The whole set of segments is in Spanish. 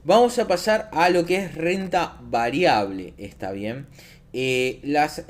Vamos a pasar a lo que es renta variable, ¿está bien? Las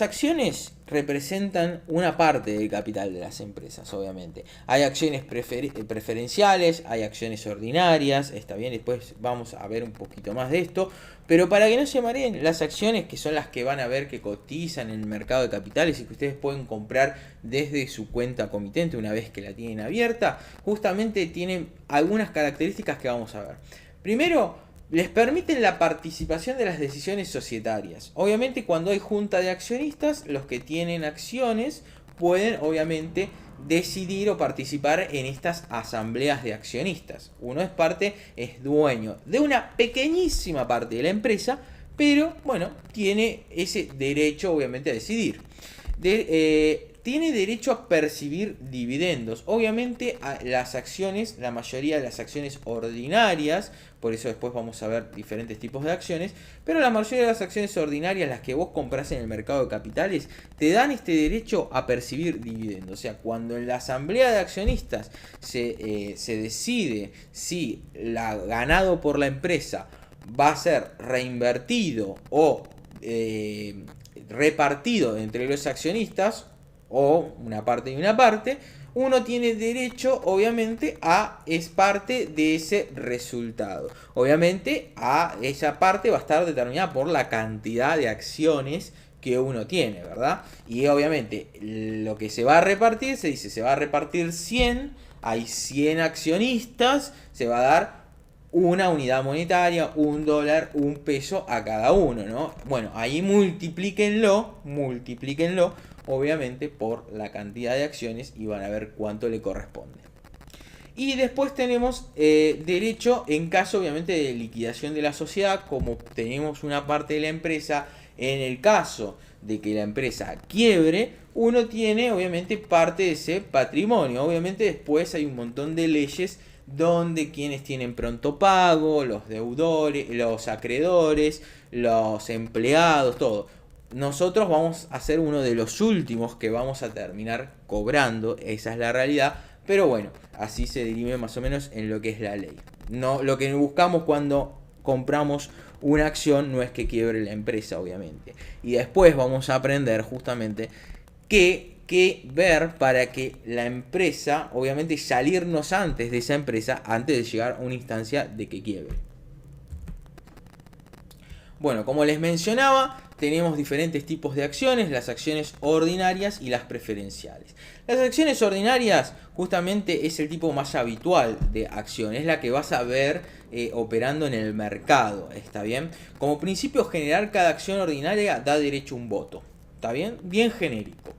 acciones representan una parte del capital de las empresas, obviamente. Hay acciones preferenciales, hay acciones ordinarias, está bien, después vamos a ver un poquito más de esto. Pero para que no se mareen, las acciones que son las que van a ver que cotizan en el mercado de capitales y que ustedes pueden comprar desde su cuenta comitente una vez que la tienen abierta, justamente tienen algunas características que vamos a ver. Primero, les permiten la participación de las decisiones societarias. Obviamente cuando hay junta de accionistas, los que tienen acciones pueden obviamente decidir o participar en estas asambleas de accionistas. Uno es dueño de una pequeñísima parte de la empresa, pero bueno, tiene ese derecho obviamente a decidir. Tiene derecho a percibir dividendos. Obviamente las acciones, la mayoría de las acciones ordinarias, por eso después vamos a ver diferentes tipos de acciones, pero la mayoría de las acciones ordinarias, las que vos compras en el mercado de capitales, te dan este derecho a percibir dividendos. O sea, cuando en la asamblea de accionistas se decide si la ganado por la empresa va a ser reinvertido o repartido entre los accionistas, o una parte y una parte, uno tiene derecho, obviamente, es parte de ese resultado. Obviamente, a esa parte va a estar determinada por la cantidad de acciones que uno tiene, ¿verdad? Y obviamente, lo que se va a repartir, se dice, se va a repartir 100, hay 100 accionistas, se va a dar una unidad monetaria, un dólar, un peso a cada uno, ¿no? Bueno, ahí multiplíquenlo, obviamente por la cantidad de acciones y van a ver cuánto le corresponde. Y después tenemos derecho en caso obviamente de liquidación de la sociedad, como tenemos una parte de la empresa, en el caso de que la empresa quiebre, uno tiene obviamente parte de ese patrimonio. Obviamente después hay un montón de leyes donde quienes tienen pronto pago, los deudores, los acreedores, los empleados, todo. Nosotros vamos a ser uno de los últimos que vamos a terminar cobrando, esa es la realidad, pero bueno, así se dirime más o menos en lo que es la ley. No, lo que buscamos cuando compramos una acción no es que quiebre la empresa, obviamente. Y después vamos a aprender justamente que ver para que la empresa, obviamente salirnos antes de esa empresa, antes de llegar a una instancia de que quiebre. Bueno, como les mencionaba, tenemos diferentes tipos de acciones, las acciones ordinarias y las preferenciales. Las acciones ordinarias justamente es el tipo más habitual de acción, es la que vas a ver operando en el mercado, ¿está bien? Como principio general, cada acción ordinaria da derecho a un voto, ¿está bien? Bien genérico.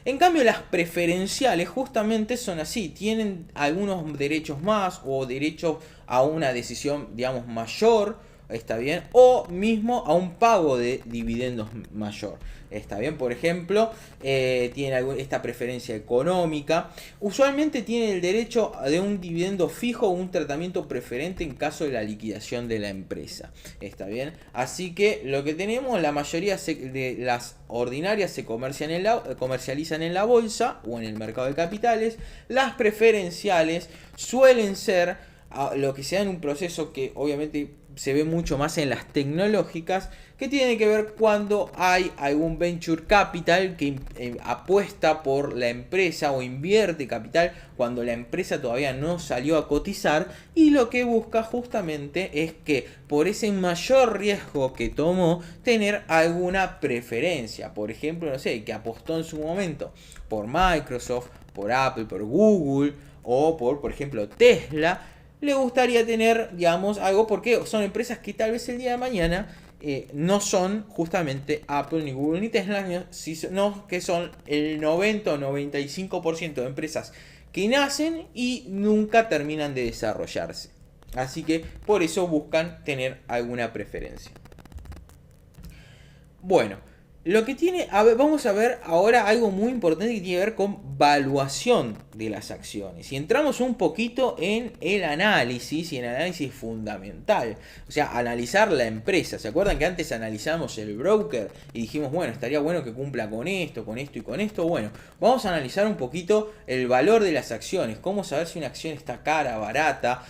En cambio, las preferenciales justamente son así, tienen algunos derechos más o derechos a una decisión, digamos, mayor, está bien, o mismo a un pago de dividendos mayor, está bien. Por ejemplo, tiene esta preferencia económica, usualmente tiene el derecho de un dividendo fijo o un tratamiento preferente en caso de la liquidación de la empresa, está bien. Así que lo que tenemos, la mayoría de las ordinarias se comercializan en la bolsa o en el mercado de capitales. Las preferenciales suelen ser lo que sea en un proceso que obviamente se ve mucho más en las tecnológicas, que tiene que ver cuando hay algún venture capital que apuesta por la empresa o invierte capital cuando la empresa todavía no salió a cotizar, y lo que busca justamente es que por ese mayor riesgo que tomó, tener alguna preferencia. Por ejemplo, no sé, que apostó en su momento por Microsoft, por Apple, por Google o por ejemplo Tesla, le gustaría tener, digamos, algo, porque son empresas que tal vez el día de mañana no son justamente Apple, ni Google, ni Tesla, sino que son el 90 o 95% de empresas que nacen y nunca terminan de desarrollarse. Así que por eso buscan tener alguna preferencia. Bueno, lo que tiene, vamos a ver ahora algo muy importante que tiene que ver con valuación de las acciones. Y entramos un poquito en el análisis, y en el análisis fundamental. O sea, analizar la empresa. ¿Se acuerdan que antes analizamos el broker y dijimos, bueno, estaría bueno que cumpla con esto y con esto? Bueno, vamos a analizar un poquito el valor de las acciones. Cómo saber si una acción está cara, barata.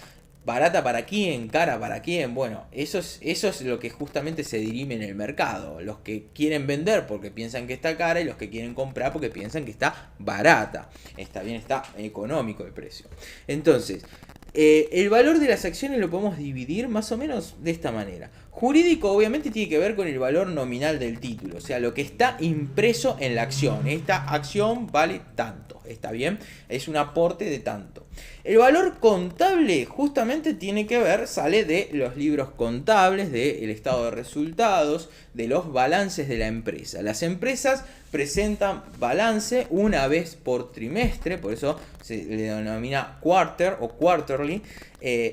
¿Barata para quién? ¿Cara para quién? Bueno, eso es lo que justamente se dirime en el mercado. Los que quieren vender porque piensan que está cara y los que quieren comprar porque piensan que está barata. Está bien, está económico el precio. Entonces, el valor de las acciones lo podemos dividir más o menos de esta manera. Jurídico obviamente tiene que ver con el valor nominal del título, o sea, lo que está impreso en la acción. Esta acción vale tanto, ¿está bien? Es un aporte de tanto. El valor contable justamente tiene que ver, sale de los libros contables, del estado de resultados, de los balances de la empresa. Las empresas presentan balance una vez por trimestre, por eso se le denomina quarter o quarterly,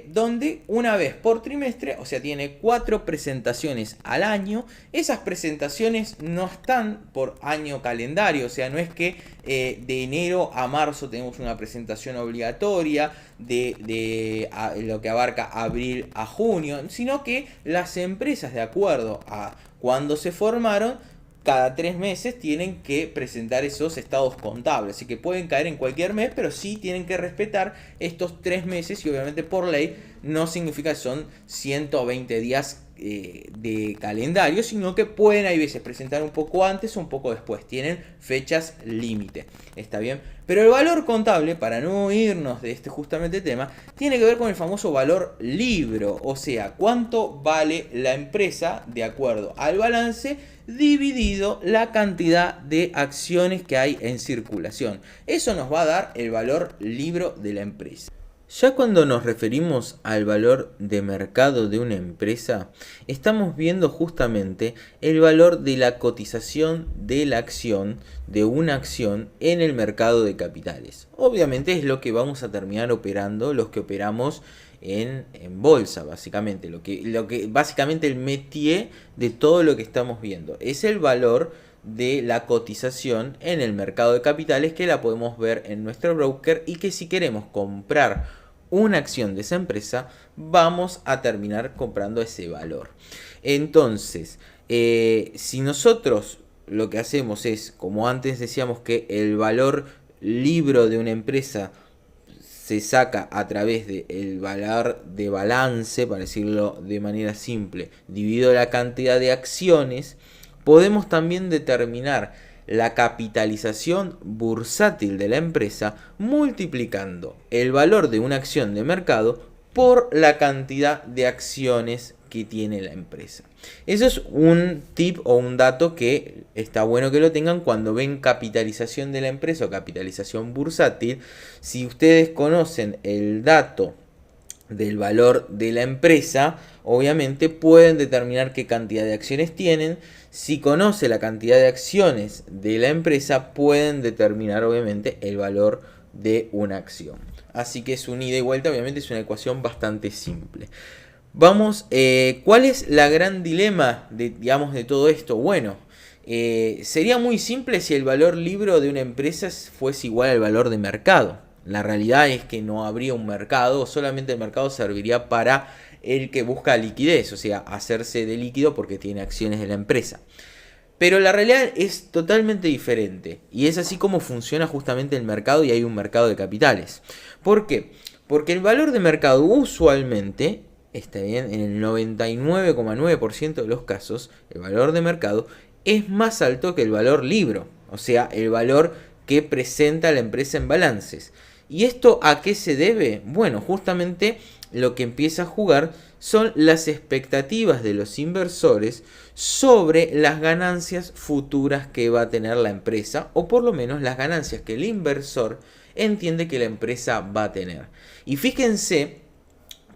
donde una vez por trimestre, o sea, tiene 4 presentaciones al año. Esas presentaciones no están por año calendario, o sea, no es que de enero a marzo tenemos una presentación obligatoria de lo que abarca abril a junio, sino que las empresas, de acuerdo a cuando se formaron, cada 3 meses tienen que presentar esos estados contables. Así que pueden caer en cualquier mes, pero sí tienen que respetar estos 3 meses. Y obviamente por ley no significa que son 120 días de calendario, sino que pueden a veces presentar un poco antes o un poco después. Tienen fechas límite. ¿Está bien? Pero el valor contable, para no irnos de este justamente tema, tiene que ver con el famoso valor libro. O sea, cuánto vale la empresa de acuerdo al balance dividido la cantidad de acciones que hay en circulación. Eso nos va a dar el valor libro de la empresa. Ya cuando nos referimos al valor de mercado de una empresa, estamos viendo justamente el valor de la cotización de la acción, de una acción en el mercado de capitales. Obviamente es lo que vamos a terminar operando los que operamos en bolsa, básicamente. Lo que básicamente el métier de todo lo que estamos viendo es el valor de la cotización en el mercado de capitales, que la podemos ver en nuestro broker, y que si queremos comprar una acción de esa empresa vamos a terminar comprando ese valor. Entonces, si nosotros lo que hacemos es, como antes decíamos, que el valor libro de una empresa se saca a través del valor de balance, para decirlo de manera simple, dividido la cantidad de acciones, podemos también determinar la capitalización bursátil de la empresa multiplicando el valor de una acción de mercado por la cantidad de acciones que tiene la empresa. Eso es un tip o un dato que está bueno que lo tengan cuando ven capitalización de la empresa o capitalización bursátil. Si ustedes conocen el dato del valor de la empresa, obviamente pueden determinar qué cantidad de acciones tienen. Si conoce la cantidad de acciones de la empresa, pueden determinar obviamente el valor de una acción. Así que es un ida y vuelta, obviamente es una ecuación bastante simple. Vamos, ¿cuál es la gran dilema de todo esto? Bueno, sería muy simple si el valor libro de una empresa fuese igual al valor de mercado. La realidad es que no habría un mercado, solamente el mercado serviría para el que busca liquidez, o sea, hacerse de líquido porque tiene acciones de la empresa. Pero la realidad es totalmente diferente, y es así como funciona justamente el mercado, y hay un mercado de capitales. ¿Por qué? Porque el valor de mercado usualmente, está bien, en el 99,9% de los casos, el valor de mercado es más alto que el valor libro, o sea, el valor que presenta la empresa en balances. ¿Y esto a qué se debe? Bueno, justamente lo que empieza a jugar son las expectativas de los inversores sobre las ganancias futuras que va a tener la empresa, o por lo menos las ganancias que el inversor entiende que la empresa va a tener. Y fíjense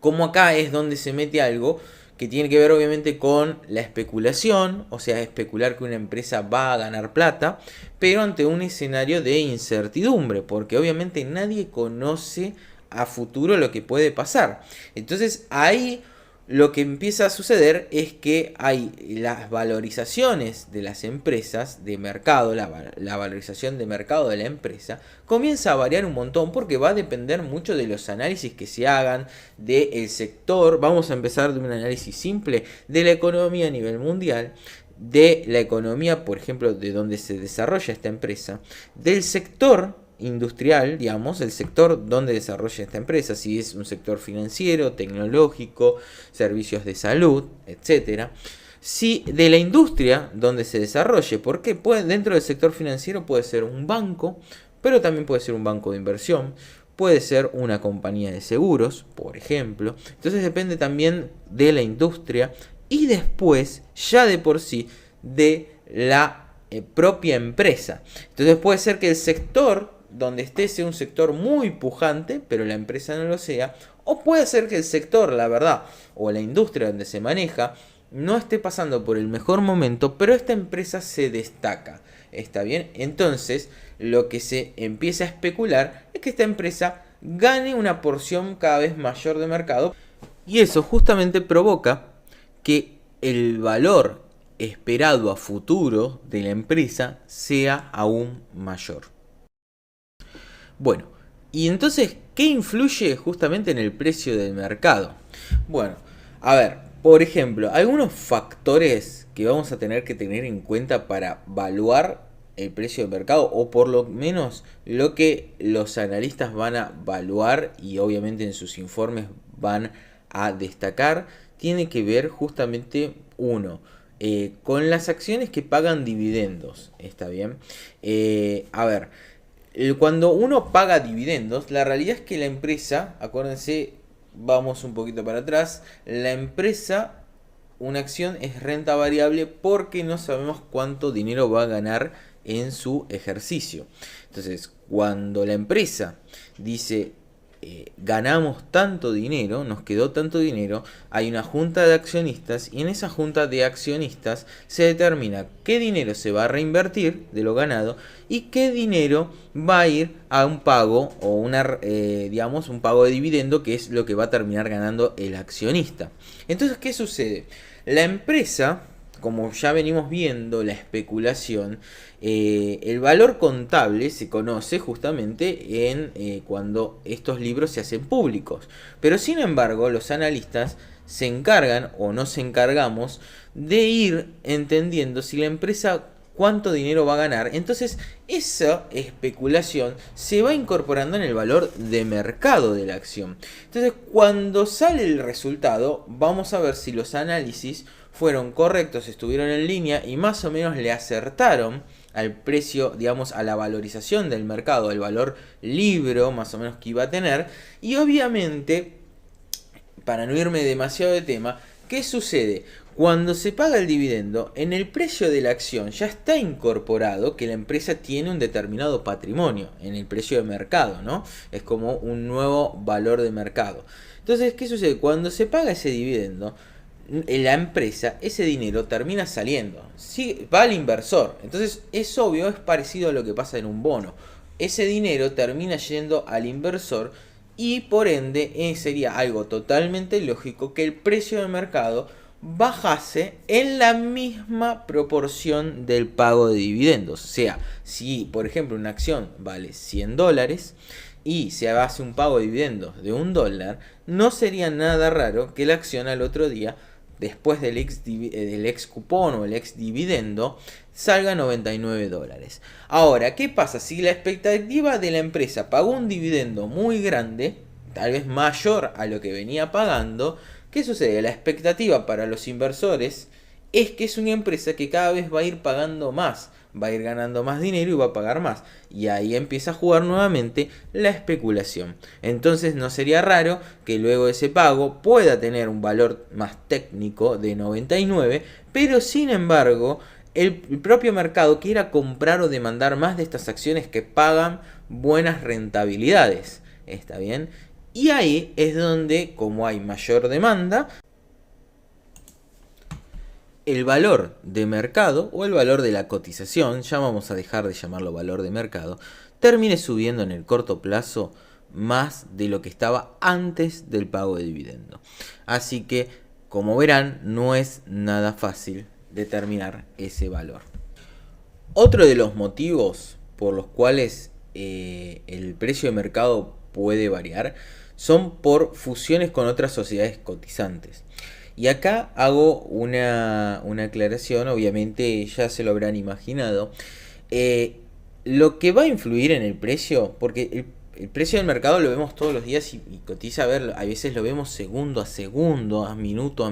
cómo acá es donde se mete algo que tiene que ver obviamente con la especulación, o sea, especular que una empresa va a ganar plata, pero ante un escenario de incertidumbre, porque obviamente nadie conoce a futuro lo que puede pasar. Entonces ahí lo que empieza a suceder es que hay las valorizaciones de las empresas de mercado, la valorización de mercado de la empresa comienza a variar un montón, porque va a depender mucho de los análisis que se hagan del sector. Vamos a empezar de un análisis simple de la economía a nivel mundial, de la economía, por ejemplo, de donde se desarrolla esta empresa, del sector industrial, digamos, el sector donde desarrolla esta empresa, si es un sector financiero, tecnológico, servicios de salud, etcétera. Si de la industria donde se desarrolle, porque dentro del sector financiero puede ser un banco, pero también puede ser un banco de inversión, puede ser una compañía de seguros, por ejemplo. Entonces depende también de la industria y después, ya de por sí, de la propia empresa. Entonces puede ser que el sector donde esté sea un sector muy pujante, pero la empresa no lo sea. O puede ser que el sector, la verdad, o la industria donde se maneja, no esté pasando por el mejor momento, pero esta empresa se destaca. ¿Está bien? Entonces, lo que se empieza a especular es que esta empresa gane una porción cada vez mayor de mercado. Y eso justamente provoca que el valor esperado a futuro de la empresa sea aún mayor. Bueno, y entonces, ¿qué influye justamente en el precio del mercado? Bueno, a ver, por ejemplo, algunos factores que vamos a tener que tener en cuenta para evaluar el precio del mercado, o por lo menos lo que los analistas van a evaluar y obviamente en sus informes van a destacar, tiene que ver justamente con las acciones que pagan dividendos. ¿Está bien? A ver, cuando uno paga dividendos, la realidad es que la empresa, acuérdense, vamos un poquito para atrás, la empresa, una acción es renta variable porque no sabemos cuánto dinero va a ganar en su ejercicio. Entonces, cuando la empresa dice ganamos tanto dinero, nos quedó tanto dinero, hay una junta de accionistas y en esa junta de accionistas se determina qué dinero se va a reinvertir de lo ganado y qué dinero va a ir a un pago o digamos un pago de dividendo, que es lo que va a terminar ganando el accionista. Entonces, ¿qué sucede? La empresa, como ya venimos viendo, la especulación, el valor contable se conoce justamente cuando estos libros se hacen públicos. Pero sin embargo, los analistas se encargan, o nos encargamos, de ir entendiendo si la empresa cuánto dinero va a ganar. Entonces esa especulación se va incorporando en el valor de mercado de la acción. Entonces, cuando sale el resultado, vamos a ver si los análisis fueron correctos, estuvieron en línea y más o menos le acertaron al precio, digamos, a la valorización del mercado, el valor libro más o menos que iba a tener. Y obviamente, para no irme demasiado de tema, ¿qué sucede? Cuando se paga el dividendo, en el precio de la acción ya está incorporado que la empresa tiene un determinado patrimonio en el precio de mercado, ¿no? Es como un nuevo valor de mercado. Entonces, ¿qué sucede? Cuando se paga ese dividendo, la empresa, ese dinero termina saliendo, sí, va al inversor. Entonces es obvio, es parecido a lo que pasa en un bono. Ese dinero termina yendo al inversor y por ende sería algo totalmente lógico que el precio de mercado bajase en la misma proporción del pago de dividendos. O sea, si por ejemplo una acción vale $100 y se hace un pago de dividendos de $1, no sería nada raro que la acción al otro día, después del ex cupón o el ex dividendo, salga $99. Ahora, ¿qué pasa? Si la expectativa de la empresa pagó un dividendo muy grande, tal vez mayor a lo que venía pagando, ¿qué sucede? La expectativa para los inversores es que es una empresa que cada vez va a ir pagando más, va a ir ganando más dinero y va a pagar más. Y ahí empieza a jugar nuevamente la especulación. Entonces no sería raro que luego de ese pago pueda tener un valor más técnico de 99, pero sin embargo el propio mercado quiera comprar o demandar más de estas acciones que pagan buenas rentabilidades. ¿Está bien? Y ahí es donde, como hay mayor demanda, el valor de mercado o el valor de la cotización, ya vamos a dejar de llamarlo valor de mercado, termine subiendo en el corto plazo más de lo que estaba antes del pago de dividendo. Así que, como verán, no es nada fácil determinar ese valor. Otro de los motivos por los cuales el precio de mercado puede variar son por fusiones con otras sociedades cotizantes. Y acá hago una aclaración, obviamente ya se lo habrán imaginado. Lo que va a influir en el precio, porque el precio del mercado lo vemos todos los días y cotiza, a ver, a veces lo vemos segundo a segundo, a minuto.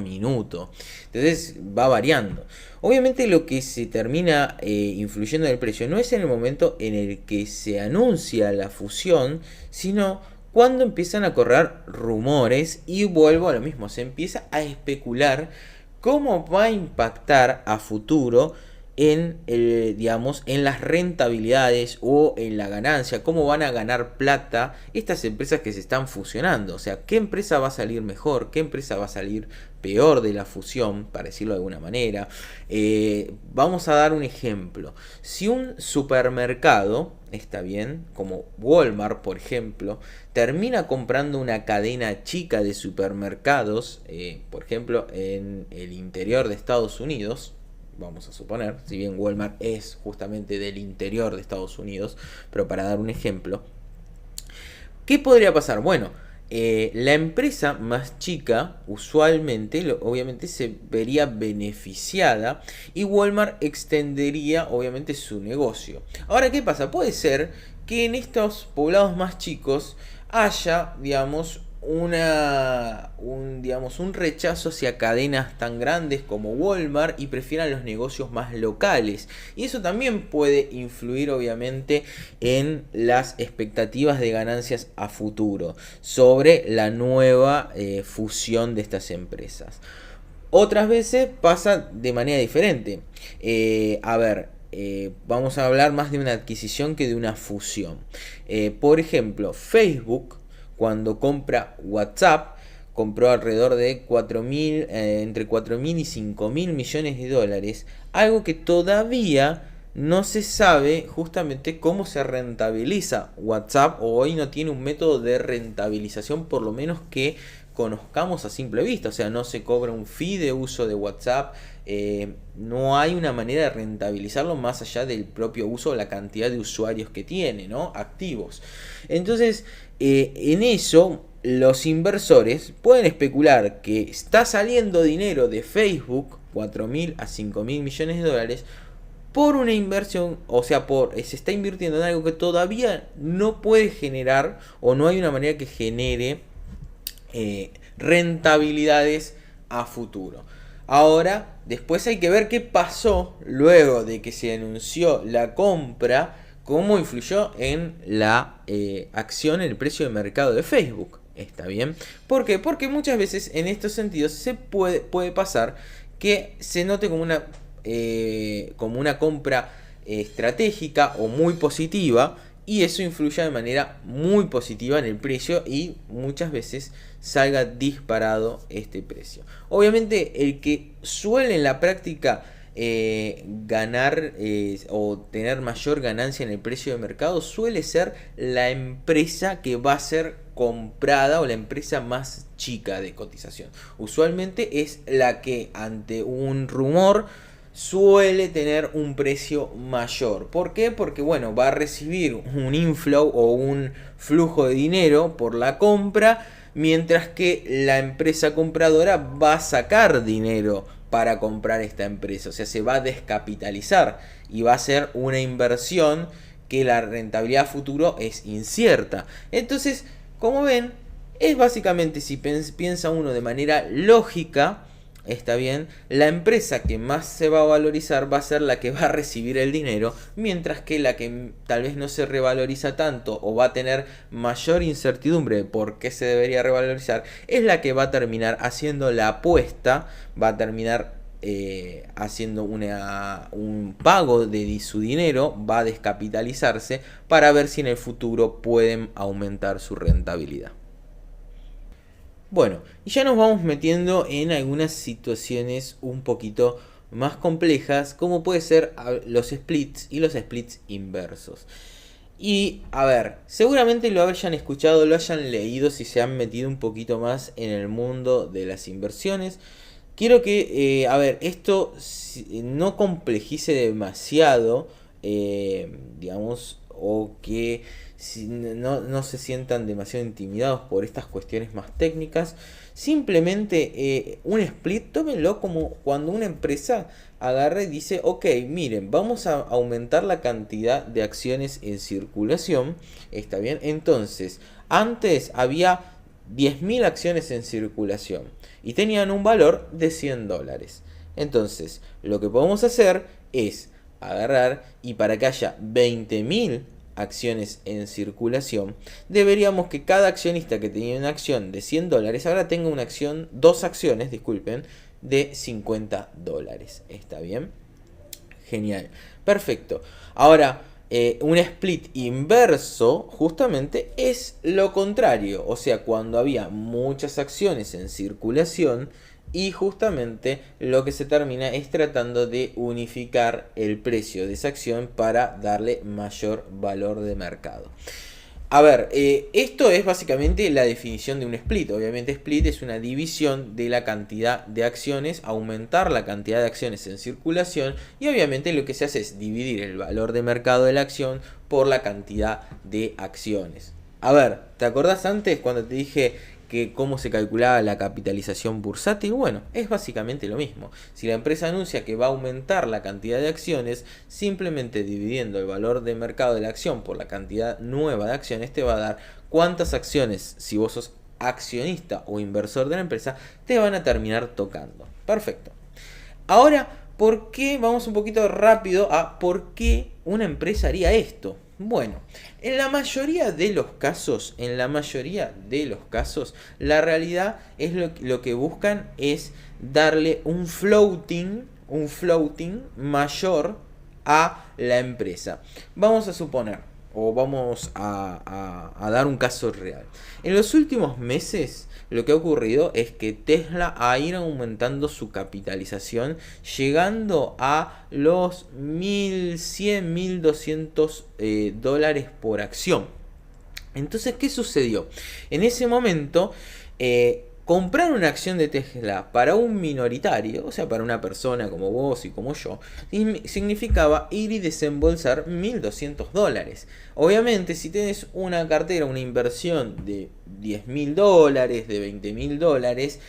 Entonces va variando. Obviamente lo que se termina influyendo en el precio no es en el momento en el que se anuncia la fusión, sino cuando empiezan a correr rumores y vuelvo a lo mismo, se empieza a especular cómo va a impactar a futuro en, digamos, en las rentabilidades o en la ganancia, cómo van a ganar plata estas empresas que se están fusionando. O sea, qué empresa va a salir mejor, qué empresa va a salir peor de la fusión, para decirlo de alguna manera. Vamos a dar un ejemplo. Si un supermercado, está bien, como Walmart, por ejemplo, termina comprando una cadena chica de supermercados, por ejemplo, en el interior de Estados Unidos, vamos a suponer, si bien Walmart es justamente del interior de Estados Unidos, pero para dar un ejemplo, ¿qué podría pasar? Bueno, la empresa más chica usualmente, obviamente se vería beneficiada y Walmart extendería obviamente su negocio. Ahora, ¿qué pasa? Puede ser que en estos poblados más chicos haya, digamos, un rechazo hacia cadenas tan grandes como Walmart y prefieran los negocios más locales. Y eso también puede influir obviamente en las expectativas de ganancias a futuro sobre la nueva fusión de estas empresas. Otras veces pasa de manera diferente. Vamos a hablar más de una adquisición que de una fusión. Por ejemplo, Facebook, cuando compra WhatsApp, compró alrededor de entre 4.000 y 5.000 millones de dólares, algo que todavía no se sabe justamente cómo se rentabiliza WhatsApp, o hoy no tiene un método de rentabilización por lo menos que conozcamos a simple vista. O sea, no se cobra un fee de uso de WhatsApp, no hay una manera de rentabilizarlo más allá del propio uso o la cantidad de usuarios que tiene, ¿no? Activos. Entonces, en eso los inversores pueden especular que está saliendo dinero de Facebook, 4.000 a 5.000 millones de dólares, por una inversión, o sea, se está invirtiendo en algo que todavía no puede generar, o no hay una manera que genere rentabilidades a futuro. Ahora, después hay que ver qué pasó luego de que se anunció la compra, cómo influyó en la acción, en el precio de mercado de Facebook. ¿Está bien? ¿Por qué? Porque muchas veces en estos sentidos se puede pasar que se note como una compra estratégica o muy positiva, y eso influye de manera muy positiva en el precio y muchas veces salga disparado este precio. Obviamente el que suele en la práctica ganar o tener mayor ganancia en el precio de mercado suele ser la empresa que va a ser comprada o la empresa más chica de cotización. Usualmente es la que ante un rumor suele tener un precio mayor. ¿Por qué? Porque bueno, va a recibir un inflow o un flujo de dinero por la compra, mientras que la empresa compradora va a sacar dinero para comprar esta empresa. O sea, se va a descapitalizar y va a ser una inversión que la rentabilidad futuro es incierta. Entonces, como ven, es básicamente, si piensa uno de manera lógica, está bien, la empresa que más se va a valorizar va a ser la que va a recibir el dinero, mientras que la que tal vez no se revaloriza tanto o va a tener mayor incertidumbre de por qué se debería revalorizar, es la que va a terminar haciendo la apuesta, va a terminar haciendo un pago de su dinero, va a descapitalizarse para ver si en el futuro pueden aumentar su rentabilidad. Bueno, y ya nos vamos metiendo en algunas situaciones un poquito más complejas, como puede ser los splits y los splits inversos. Y a ver, seguramente lo hayan escuchado, lo hayan leído si se han metido un poquito más en el mundo de las inversiones. Quiero que, esto no complejice demasiado, digamos, o que si no se sientan demasiado intimidados por estas cuestiones más técnicas. Simplemente un split, tómenlo como cuando una empresa agarra y dice, ok, miren, vamos a aumentar la cantidad de acciones en circulación. ¿Está bien? Entonces, antes había 10.000 acciones en circulación y tenían un valor de $100. Entonces, lo que podemos hacer es agarrar y para que haya 20.000 acciones en circulación, deberíamos que cada accionista que tenía una acción de $100 ahora tenga una acción, dos acciones, disculpen, de $50. ¿Está bien? Genial. Perfecto. Ahora, un split inverso justamente es lo contrario. O sea, cuando había muchas acciones en circulación y justamente lo que se termina es tratando de unificar el precio de esa acción para darle mayor valor de mercado. A ver, esto es básicamente la definición de un split. Obviamente split es una división de la cantidad de acciones, aumentar la cantidad de acciones en circulación y obviamente lo que se hace es dividir el valor de mercado de la acción por la cantidad de acciones. A ver, ¿te acordás antes cuando te dije que cómo se calculaba la capitalización bursátil? Bueno, es básicamente lo mismo. Si la empresa anuncia que va a aumentar la cantidad de acciones, simplemente dividiendo el valor de mercado de la acción por la cantidad nueva de acciones, te va a dar cuántas acciones, si vos sos accionista o inversor de la empresa, te van a terminar tocando. Perfecto. Ahora, ¿por qué? Vamos un poquito rápido a por qué una empresa haría esto. Bueno, en la mayoría de los casos, la realidad es lo que buscan es darle un floating mayor a la empresa. Vamos a suponer, o vamos a dar un caso real. En los últimos meses, lo que ha ocurrido es que Tesla ha ido aumentando su capitalización, llegando a los 1.100, 1.200 dólares por acción. Entonces, ¿qué sucedió? En ese momento, comprar una acción de Tesla para un minoritario, o sea, para una persona como vos y como yo, significaba ir y desembolsar 1.200 dólares. Obviamente, si tenés una cartera, una inversión de 10.000 dólares, de 20.000 dólares,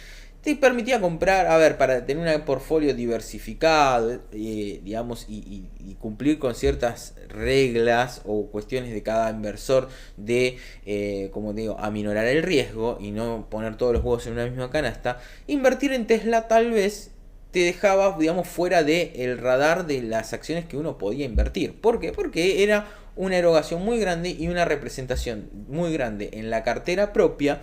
te permitía comprar, a ver, para tener un portfolio diversificado, digamos, y cumplir con ciertas reglas o cuestiones de cada inversor de, como te digo, aminorar el riesgo y no poner todos los huevos en una misma canasta. Invertir en Tesla tal vez te dejaba, digamos, fuera del radar de las acciones que uno podía invertir. ¿Por qué? Porque era una erogación muy grande y una representación muy grande en la cartera propia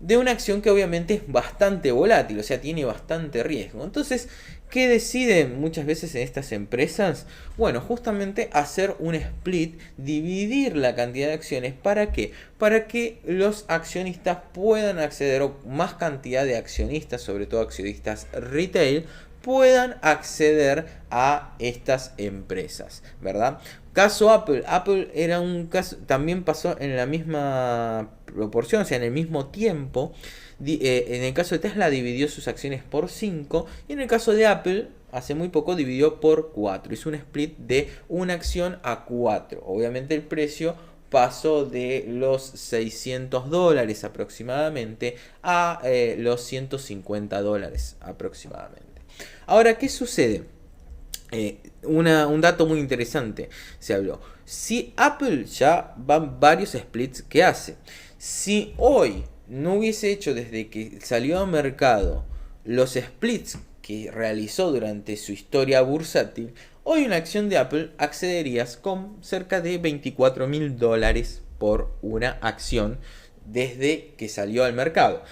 de una acción que obviamente es bastante volátil, o sea, tiene bastante riesgo. Entonces, ¿qué deciden muchas veces en estas empresas? Bueno, justamente hacer un split, dividir la cantidad de acciones. ¿Para qué? Para que los accionistas puedan acceder, o más cantidad de accionistas, sobre todo accionistas retail, puedan acceder a estas empresas, ¿verdad? Caso Apple. Apple era un caso, también pasó en la misma proporción, o sea, en el mismo tiempo. En el caso de Tesla dividió sus acciones por 5 y en el caso de Apple hace muy poco dividió por 4. Hizo un split de una acción a 4. Obviamente el precio pasó de los 600 dólares aproximadamente a los 150 dólares aproximadamente. Ahora, ¿qué sucede? Un dato muy interesante se habló. Si Apple ya van varios splits que hace, si hoy no hubiese hecho desde que salió al mercado los splits que realizó durante su historia bursátil, hoy una acción de Apple accederías con cerca de 24.000 dólares por una acción desde que salió al mercado.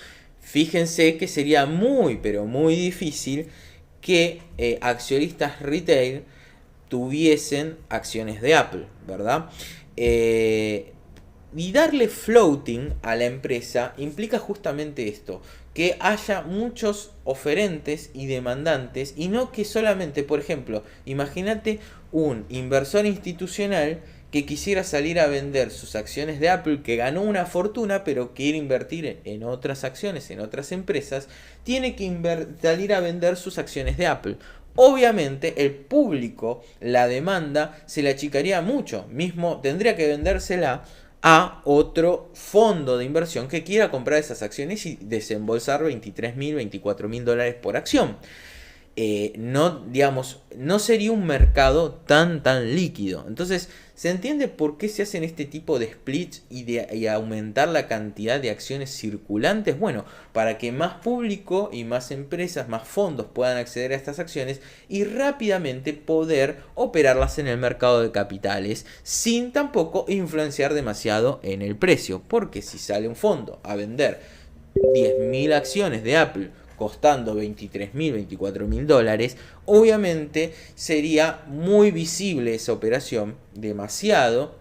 Fíjense que sería muy, pero muy difícil que accionistas retail tuviesen acciones de Apple, ¿verdad? Y darle floating a la empresa implica justamente esto, que haya muchos oferentes y demandantes y no que solamente, por ejemplo, imagínate un inversor institucional que quisiera salir a vender sus acciones de Apple, que ganó una fortuna, pero quiere invertir en otras acciones, en otras empresas, tiene que salir a vender sus acciones de Apple. Obviamente el público, la demanda, se le achicaría mucho. Mismo tendría que vendérsela a otro fondo de inversión que quiera comprar esas acciones y desembolsar 23.000, 24.000 dólares por acción. No, digamos, no sería un mercado tan líquido. Entonces, ¿se entiende por qué se hacen este tipo de splits y aumentar la cantidad de acciones circulantes? Bueno, para que más público y más empresas, más fondos puedan acceder a estas acciones y rápidamente poder operarlas en el mercado de capitales sin tampoco influenciar demasiado en el precio. Porque si sale un fondo a vender 10.000 acciones de Apple costando 23.000, 24.000 dólares, obviamente sería muy visible esa operación, demasiado,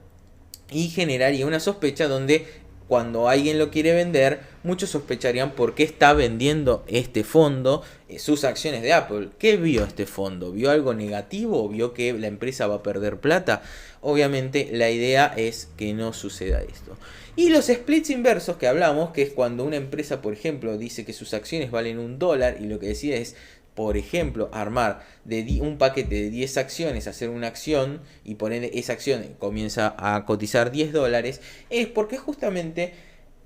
y generaría una sospecha donde cuando alguien lo quiere vender, muchos sospecharían por qué está vendiendo este fondo sus acciones de Apple. ¿Qué vio este fondo? ¿Vio algo negativo? ¿Vio que la empresa va a perder plata? Obviamente la idea es que no suceda esto. Y los splits inversos que hablamos, que es cuando una empresa, por ejemplo, dice que sus acciones valen $1 y lo que decide es, por ejemplo, armar un paquete de 10 acciones, hacer una acción y poner esa acción comienza a cotizar $10, es porque justamente,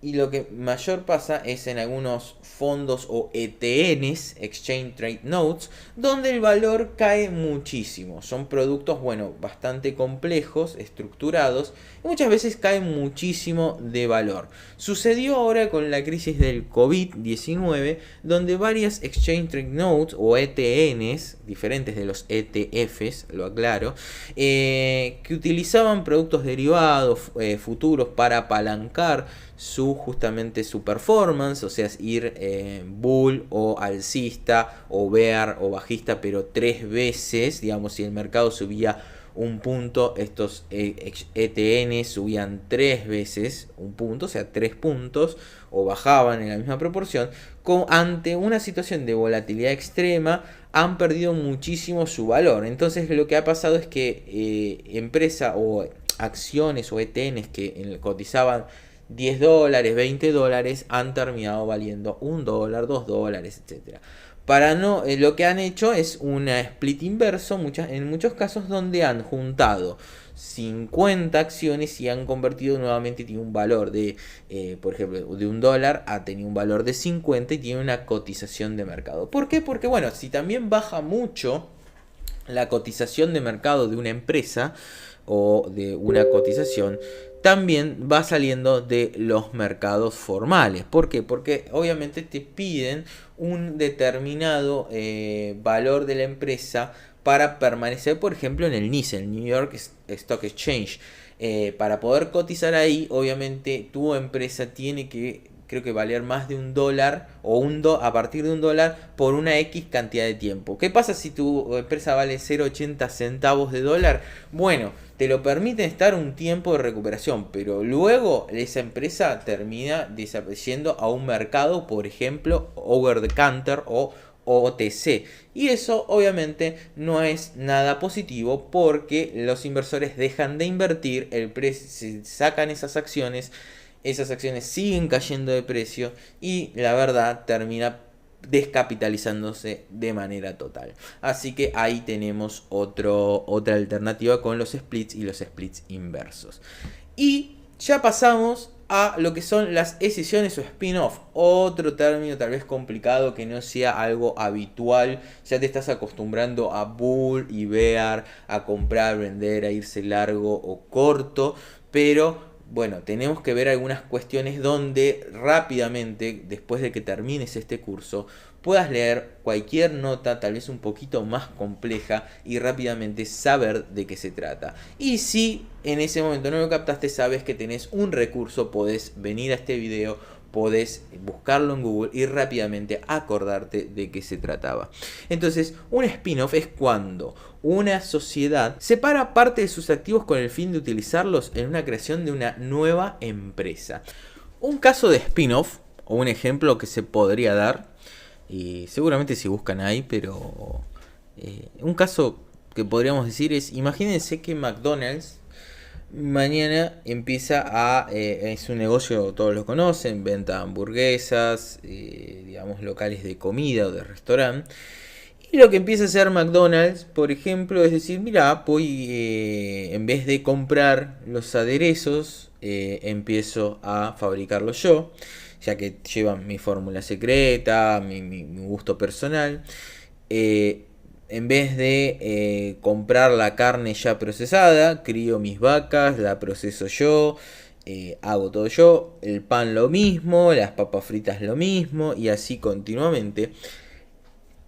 y lo que mayor pasa es en algunos fondos o ETNs, Exchange Trade Notes, donde el valor cae muchísimo. Son productos, bueno, bastante complejos, estructurados, y muchas veces caen muchísimo de valor. Sucedió ahora con la crisis del COVID-19, donde varias Exchange Trade Notes o ETNs, diferentes de los ETFs, lo aclaro, que utilizaban productos derivados, futuros, para apalancar justamente su performance, o sea, ir bull o alcista o bear o bajista, pero 3 veces, digamos, si el mercado subía un punto, estos ETN subían 3 veces un punto, o sea, 3 puntos, o bajaban en la misma proporción. Ante una situación de volatilidad extrema, han perdido muchísimo su valor. Entonces, lo que ha pasado es que empresa o acciones o ETNs que cotizaban $10, $20, han terminado valiendo $1, $2, etc. Lo que han hecho es una split inverso en muchos casos, donde han juntado 50 acciones y han convertido nuevamente, tiene un valor de, por ejemplo, de $1 ha tenido un valor de 50 y tiene una cotización de mercado. ¿Por qué? Porque bueno, si también baja mucho la cotización de mercado de una empresa o de una cotización, también va saliendo de los mercados formales. ¿Por qué? Porque obviamente te piden un determinado valor de la empresa para permanecer, por ejemplo, en el NYSE, el New York Stock Exchange. Para poder cotizar ahí, obviamente tu empresa tiene que, creo que, valer más de $1 o a partir de $1 por una X cantidad de tiempo. ¿Qué pasa si tu empresa vale 0,80 centavos de dólar? Bueno, te lo permiten estar un tiempo de recuperación, pero luego esa empresa termina desapareciendo a un mercado, por ejemplo, over the counter o OTC. Y eso obviamente no es nada positivo, porque los inversores dejan de invertir, se sacan esas acciones siguen cayendo de precio y la verdad termina descapitalizándose de manera total. Así que ahí tenemos otra alternativa con los splits y los splits inversos. Y ya pasamos a lo que son las escisiones o spin-off, otro término tal vez complicado, que no sea algo habitual. Ya te estás acostumbrando a bull y bear, a comprar, vender, a irse largo o corto, pero bueno, tenemos que ver algunas cuestiones donde rápidamente, después de que termines este curso, puedas leer cualquier nota, tal vez un poquito más compleja, y rápidamente saber de qué se trata. Y si en ese momento no lo captaste, sabes que tenés un recurso, podés venir a este video, podés buscarlo en Google y rápidamente acordarte de qué se trataba. Entonces, un spin-off es cuando una sociedad separa parte de sus activos con el fin de utilizarlos en una creación de una nueva empresa. Un caso de spin-off, o un ejemplo que se podría dar, y seguramente si buscan ahí, pero un caso que podríamos decir es: imagínense que McDonald's mañana empieza es un negocio, todos lo conocen, venta de hamburguesas, digamos, locales de comida o de restaurante. Y lo que empieza a hacer McDonald's, por ejemplo, es decir: mira, voy, en vez de comprar los aderezos empiezo a fabricarlo yo, ya que llevan mi fórmula secreta, mi gusto personal. En vez de comprar la carne ya procesada, crío mis vacas, la proceso yo, hago todo yo, el pan lo mismo, las papas fritas lo mismo, y así continuamente.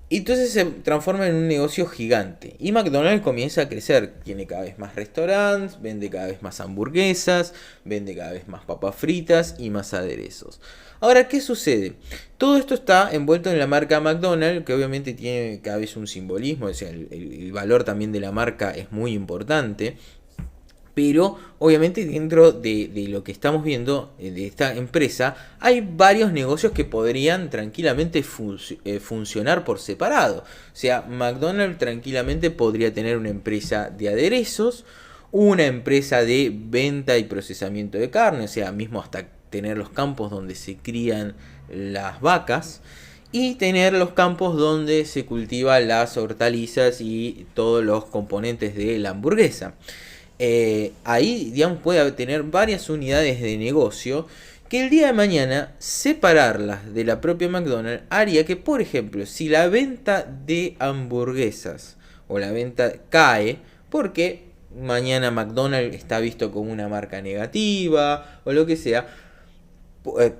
Y entonces se transforma en un negocio gigante. Y McDonald's comienza a crecer. Tiene cada vez más restaurantes, vende cada vez más hamburguesas, vende cada vez más papas fritas y más aderezos. Ahora, ¿qué sucede? Todo esto está envuelto en la marca McDonald's, que obviamente tiene cada vez un simbolismo. O sea, el valor también de la marca es muy importante. Pero obviamente dentro de lo que estamos viendo de esta empresa hay varios negocios que podrían tranquilamente funcionar por separado. O sea, McDonald's tranquilamente podría tener una empresa de aderezos, una empresa de venta y procesamiento de carne, o sea, mismo hasta tener los campos donde se crían las vacas, y tener los campos donde se cultivan las hortalizas y todos los componentes de la hamburguesa. Ahí, digamos, puede tener varias unidades de negocio que el día de mañana separarlas de la propia McDonald's haría que, por ejemplo, si la venta de hamburguesas o la venta cae, porque mañana McDonald's está visto como una marca negativa o lo que sea,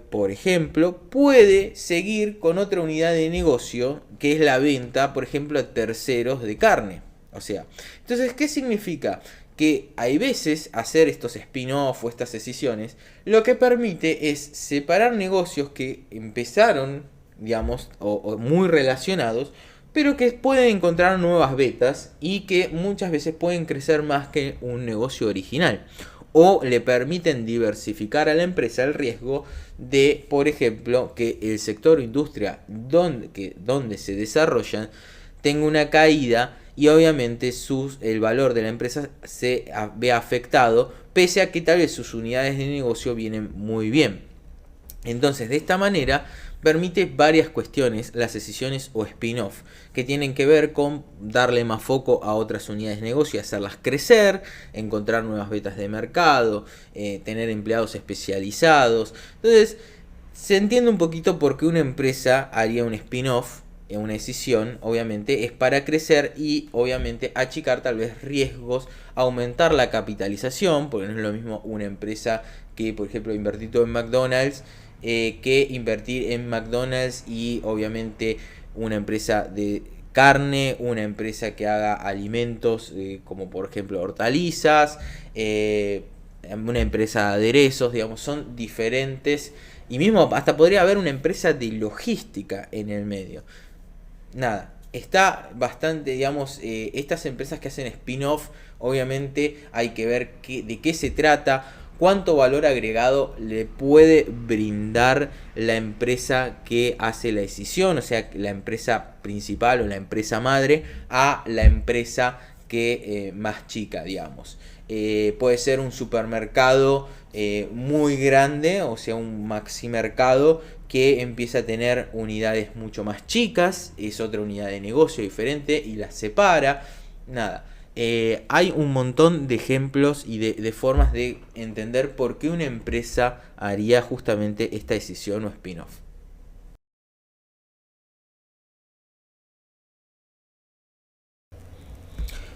por ejemplo, puede seguir con otra unidad de negocio que es la venta, por ejemplo, a terceros de carne. O sea, entonces, ¿qué significa? Que hay veces hacer estos spin-off o estas escisiones lo que permite es separar negocios que empezaron, digamos, o muy relacionados, pero que pueden encontrar nuevas vetas y que muchas veces pueden crecer más que un negocio original. O le permiten diversificar a la empresa el riesgo de, por ejemplo, que el sector industria donde se desarrollan tenga una caída y obviamente el valor de la empresa se vea afectado, pese a que tal vez sus unidades de negocio vienen muy bien. Entonces, de esta manera permite varias cuestiones, las escisiones o spin-off, que tienen que ver con darle más foco a otras unidades de negocio, hacerlas crecer, encontrar nuevas vetas de mercado, tener empleados especializados. Entonces, se entiende un poquito por qué una empresa haría un spin-off. Una decisión, obviamente, es para crecer y obviamente achicar tal vez riesgos, aumentar la capitalización, porque no es lo mismo una empresa que, por ejemplo, invertir todo en McDonald's, que invertir en McDonald's y obviamente una empresa de carne, una empresa que haga alimentos como por ejemplo hortalizas, una empresa de aderezos, digamos, son diferentes, y mismo hasta podría haber una empresa de logística en el medio. Nada, está bastante, digamos, estas empresas que hacen spin-off, obviamente hay que ver de qué se trata, cuánto valor agregado le puede brindar la empresa que hace la decisión, o sea, la empresa principal o la empresa madre a la empresa que más chica, digamos. Puede ser un supermercado muy grande, o sea, un maximercado que empieza a tener unidades mucho más chicas, es otra unidad de negocio diferente y las separa. Nada, hay un montón de ejemplos y de formas de entender por qué una empresa haría justamente esta decisión o spin-off.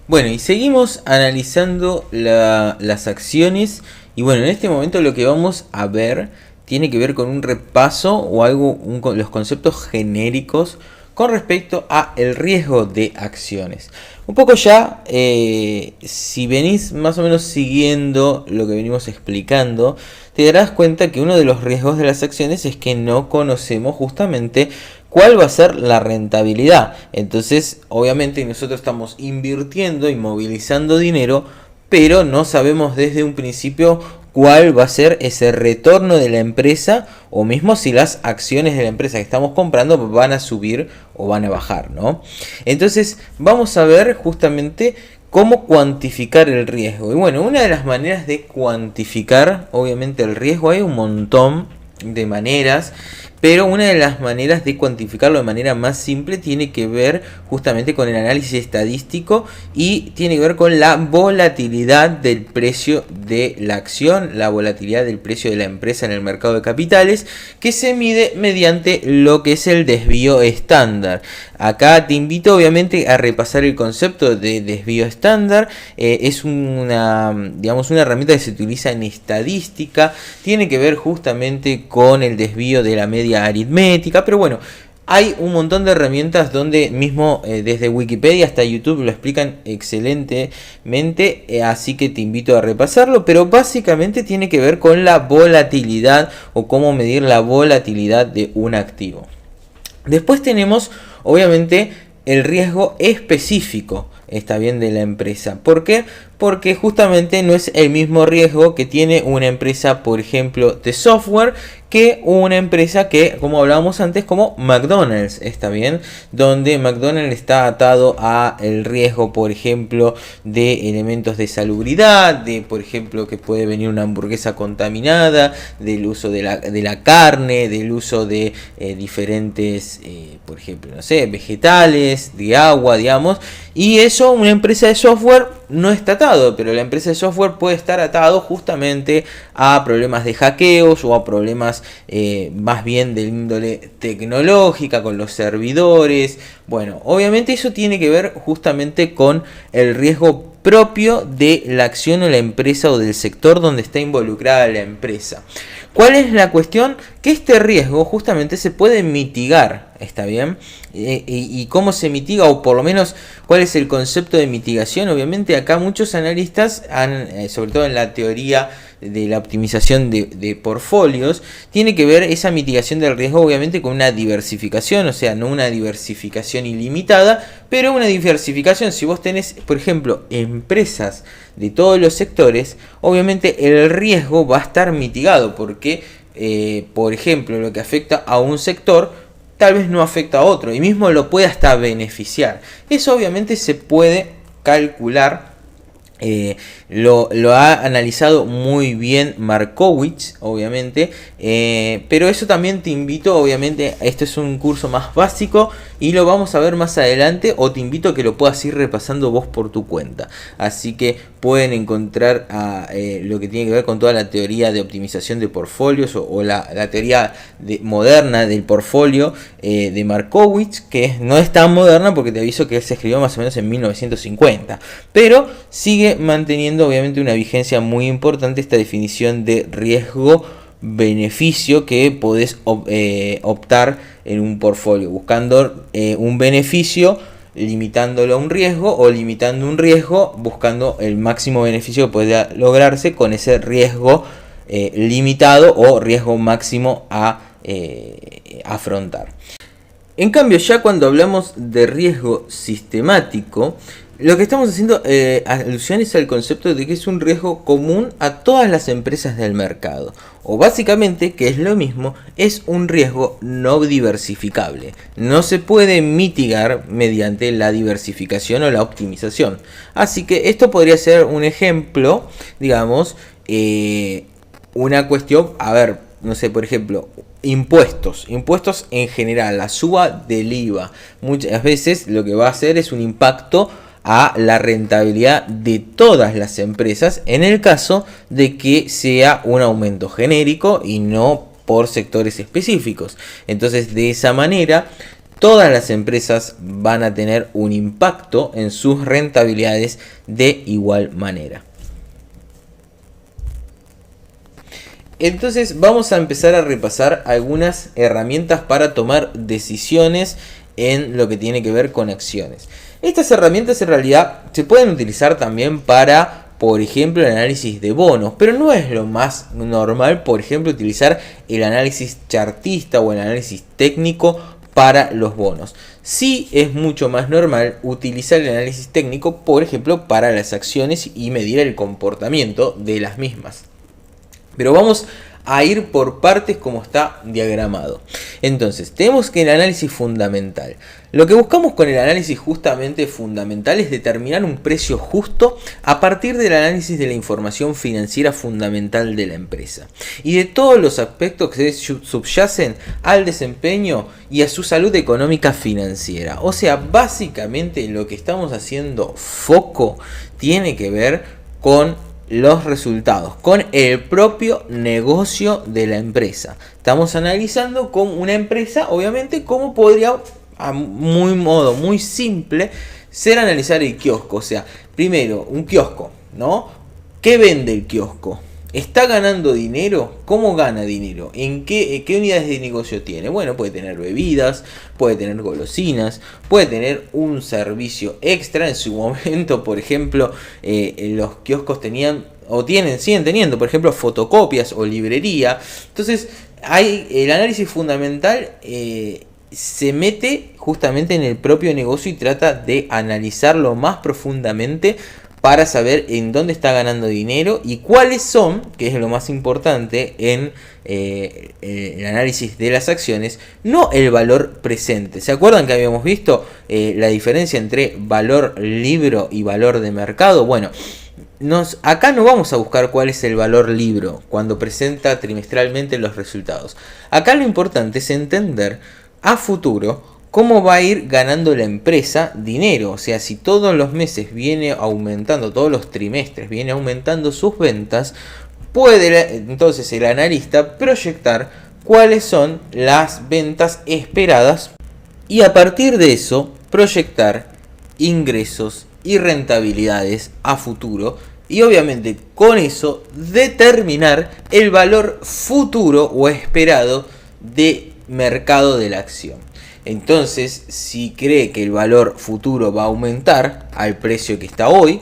Bueno, y seguimos analizando las acciones. Y bueno, en este momento lo que vamos a ver tiene que ver con un repaso o algo, los conceptos genéricos con respecto a el riesgo de acciones. Un poco ya, si venís más o menos siguiendo lo que venimos explicando, te darás cuenta que uno de los riesgos de las acciones es que no conocemos justamente cuál va a ser la rentabilidad. Entonces, obviamente nosotros estamos invirtiendo y movilizando dinero, pero no sabemos desde un principio cuál va a ser ese retorno de la empresa, o mismo si las acciones de la empresa que estamos comprando van a subir o van a bajar, ¿no? Entonces, vamos a ver justamente cómo cuantificar el riesgo. Y bueno, una de las maneras de cuantificar, obviamente, el riesgo, hay un montón de maneras, pero una de las maneras de cuantificarlo de manera más simple tiene que ver justamente con el análisis estadístico y tiene que ver con la volatilidad del precio de la acción, la volatilidad del precio de la empresa en el mercado de capitales, que se mide mediante lo que es el desvío estándar. Acá te invito obviamente a repasar el concepto de desvío estándar. Es una herramienta que se utiliza en estadística, tiene que ver justamente con el desvío de la media aritmética, pero bueno, hay un montón de herramientas donde mismo desde Wikipedia hasta YouTube lo explican excelentemente, así que te invito a repasarlo, pero básicamente tiene que ver con la volatilidad o cómo medir la volatilidad de un activo. Después tenemos obviamente el riesgo específico, está bien, de la empresa. ¿Por qué? Porque justamente no es el mismo riesgo que tiene una empresa, por ejemplo, de software, que una empresa que, como hablábamos antes, como McDonald's, está bien, donde McDonald's está atado a el riesgo, por ejemplo, de elementos de salubridad, de, por ejemplo, que puede venir una hamburguesa contaminada, del uso de la carne, del uso de diferentes, por ejemplo, no sé, vegetales, de agua, digamos, y eso una empresa de software no está atado, pero la empresa de software puede estar atado justamente a problemas de hackeos o a problemas más bien de índole tecnológica con los servidores. Bueno, obviamente eso tiene que ver justamente con el riesgo propio de la acción o la empresa o del sector donde está involucrada la empresa. ¿Cuál es la cuestión? Que este riesgo justamente se puede mitigar, ¿está bien? ¿Y cómo se mitiga? O por lo menos, ¿cuál es el concepto de mitigación? Obviamente acá muchos analistas han, sobre todo en la teoría de la optimización de portfolios, tiene que ver esa mitigación del riesgo obviamente con una diversificación, o sea, no una diversificación ilimitada, pero una diversificación. Si vos tenés, por ejemplo, empresas de todos los sectores, obviamente el riesgo va a estar mitigado porque, por ejemplo, lo que afecta a un sector tal vez no afecta a otro y mismo lo puede hasta beneficiar. Eso obviamente se puede calcular. Lo ha analizado muy bien Markowitz, obviamente, pero eso también te invito, obviamente, esto es un curso más básico y lo vamos a ver más adelante, o te invito a que lo puedas ir repasando vos por tu cuenta. Así que pueden encontrar lo que tiene que ver con toda la teoría de optimización de portfolios o la teoría moderna del portfolio de Markowitz, que no es tan moderna porque te aviso que se escribió más o menos en 1950, pero sigue manteniendo obviamente una vigencia muy importante esta definición de riesgo-beneficio que podés optar en un portfolio, buscando un beneficio, limitándolo a un riesgo, o limitando un riesgo, buscando el máximo beneficio que pueda lograrse con ese riesgo limitado o riesgo máximo a afrontar. En cambio, ya cuando hablamos de riesgo sistemático, lo que estamos haciendo alusión es al concepto de que es un riesgo común a todas las empresas del mercado. O básicamente, que es lo mismo, es un riesgo no diversificable. No se puede mitigar mediante la diversificación o la optimización. Así que esto podría ser un ejemplo, digamos, una cuestión, a ver, no sé, por ejemplo, impuestos en general, la suba del IVA. Muchas veces lo que va a hacer es un impacto a la rentabilidad de todas las empresas en el caso de que sea un aumento genérico y no por sectores específicos. Entonces, de esa manera, todas las empresas van a tener un impacto en sus rentabilidades de igual manera. Entonces vamos a empezar a repasar algunas herramientas para tomar decisiones en lo que tiene que ver con acciones. Estas herramientas en realidad se pueden utilizar también para, por ejemplo, el análisis de bonos, pero no es lo más normal, por ejemplo, utilizar el análisis chartista o el análisis técnico para los bonos. Sí es mucho más normal utilizar el análisis técnico, por ejemplo, para las acciones y medir el comportamiento de las mismas. Pero vamos a ir por partes como está diagramado. Entonces, tenemos que el análisis fundamental. Lo que buscamos con el análisis justamente fundamental es determinar un precio justo a partir del análisis de la información financiera fundamental de la empresa y de todos los aspectos que subyacen al desempeño y a su salud económica financiera. O sea, básicamente lo que estamos haciendo foco tiene que ver con los resultados, con el propio negocio de la empresa. Estamos analizando cómo una empresa, obviamente, cómo podría, a modo muy simple, ser analizar el kiosco. O sea, primero, un kiosco, ¿no? ¿Qué vende el kiosco? ¿Está ganando dinero? ¿Cómo gana dinero? ¿En qué unidades de negocio tiene? Bueno, puede tener bebidas, puede tener golosinas, puede tener un servicio extra. En su momento, por ejemplo, los kioscos tenían o siguen teniendo, por ejemplo, fotocopias o librería. Entonces, el análisis fundamental se mete justamente en el propio negocio y trata de analizarlo más profundamente para saber en dónde está ganando dinero y cuáles son, que es lo más importante en el análisis de las acciones, no el valor presente. ¿Se acuerdan que habíamos visto la diferencia entre valor libro y valor de mercado? Bueno, acá no vamos a buscar cuál es el valor libro cuando presenta trimestralmente los resultados. Acá lo importante es entender a futuro cómo va a ir ganando la empresa dinero. O sea, si todos los meses viene aumentando, todos los trimestres viene aumentando sus ventas, puede entonces el analista proyectar cuáles son las ventas esperadas y a partir de eso proyectar ingresos y rentabilidades a futuro y obviamente con eso determinar el valor futuro o esperado de mercado de la acción. Entonces, si cree que el valor futuro va a aumentar al precio que está hoy,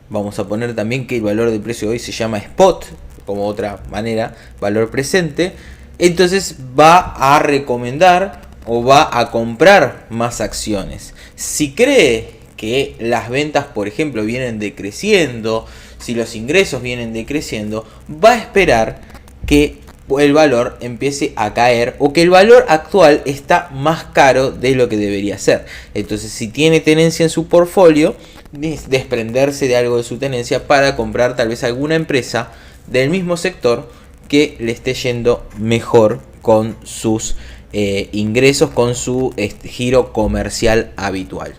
vamos a poner también que el valor del precio de hoy se llama spot, como otra manera, valor presente, entonces va a recomendar o va a comprar más acciones. Si cree que las ventas, por ejemplo, vienen decreciendo, si los ingresos vienen decreciendo, va a esperar que el valor empiece a caer o que el valor actual está más caro de lo que debería ser. Entonces, si tiene tenencia en su portfolio, desprenderse de algo de su tenencia para comprar tal vez alguna empresa del mismo sector que le esté yendo mejor con sus ingresos, con su giro comercial habitual.